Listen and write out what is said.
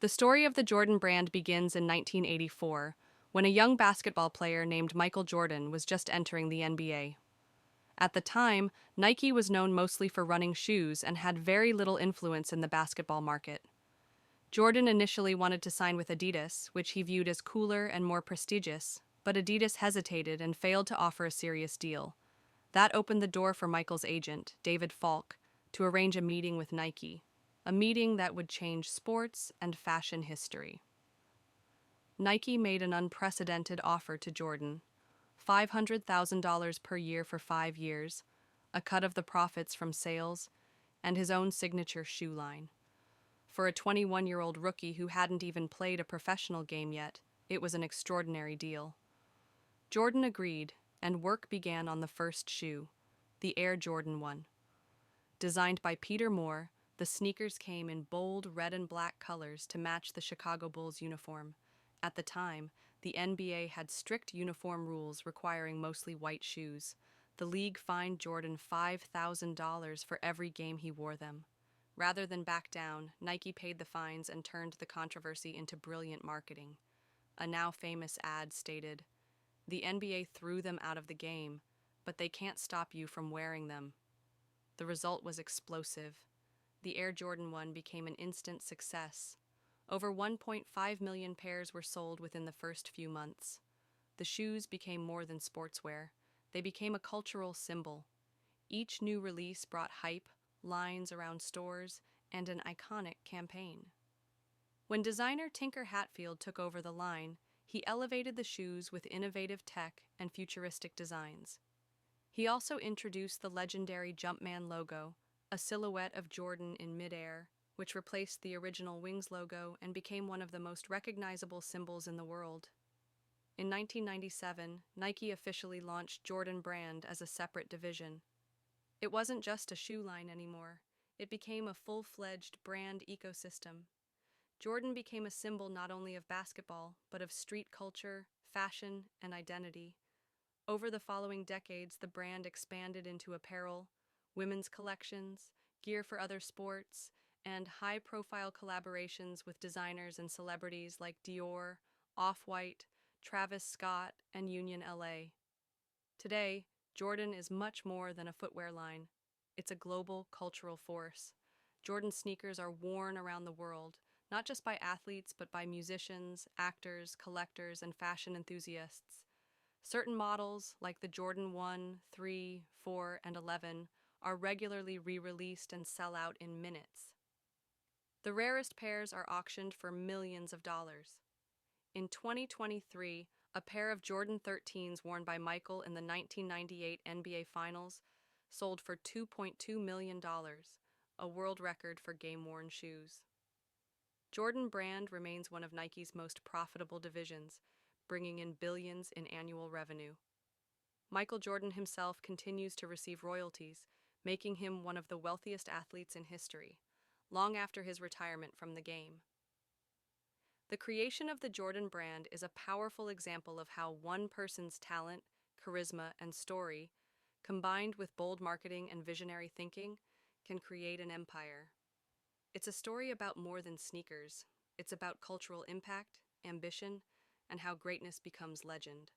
The story of the Jordan brand begins in 1984, when a young basketball player named Michael Jordan was just entering the NBA. At the time, Nike was known mostly for running shoes and had very little influence in the basketball market. Jordan initially wanted to sign with Adidas, which he viewed as cooler and more prestigious, but Adidas hesitated and failed to offer a serious deal. That opened the door for Michael's agent, David Falk, to arrange a meeting with Nike, a meeting that would change sports and fashion history. Nike made an unprecedented offer to Jordan: $500,000 per year for 5 years, a cut of the profits from sales, and his own signature shoe line. For a 21-year-old rookie who hadn't even played a professional game yet, it was an extraordinary deal. Jordan agreed, and work began on the first shoe, the Air Jordan 1. Designed by Peter Moore, the sneakers came in bold red and black colors to match the Chicago Bulls uniform. At the time, the NBA had strict uniform rules requiring mostly white shoes. The league fined Jordan $5,000 for every game he wore them. Rather than back down, Nike paid the fines and turned the controversy into brilliant marketing. A now famous ad stated, "The NBA threw them out of the game, but they can't stop you from wearing them." The result was explosive. The Air Jordan 1 became an instant success. Over 1.5 million pairs were sold within the first few months. The shoes became more than sportswear. They became a cultural symbol. Each new release brought hype, lines around stores, and an iconic campaign. When designer Tinker Hatfield took over the line, he elevated the shoes with innovative tech and futuristic designs. He also introduced the legendary Jumpman logo, a silhouette of Jordan in midair, which replaced the original Wings logo and became one of the most recognizable symbols in the world. In 1997, Nike officially launched Jordan Brand as a separate division. It wasn't just a shoe line anymore. It became a full-fledged brand ecosystem. Jordan became a symbol not only of basketball, but of street culture, fashion, and identity. Over the following decades, the brand expanded into apparel, women's collections, gear for other sports, and high-profile collaborations with designers and celebrities like Dior, Off-White, Travis Scott, and Union LA. Today, Jordan is much more than a footwear line. It's a global cultural force. Jordan sneakers are worn around the world, not just by athletes, but by musicians, actors, collectors, and fashion enthusiasts. Certain models, like the Jordan 1, 3, 4, and 11, are regularly re-released and sell out in minutes. The rarest pairs are auctioned for millions of dollars. In 2023, a pair of Jordan 13s worn by Michael in the 1998 NBA Finals sold for $2.2 million, a world record for game-worn shoes. Jordan Brand remains one of Nike's most profitable divisions, bringing in billions in annual revenue. Michael Jordan himself continues to receive royalties, making him one of the wealthiest athletes in history, long after his retirement from the game. The creation of the Jordan brand is a powerful example of how one person's talent, charisma, and story, combined with bold marketing and visionary thinking, can create an empire. It's a story about more than sneakers. It's about cultural impact, ambition, and how greatness becomes legend.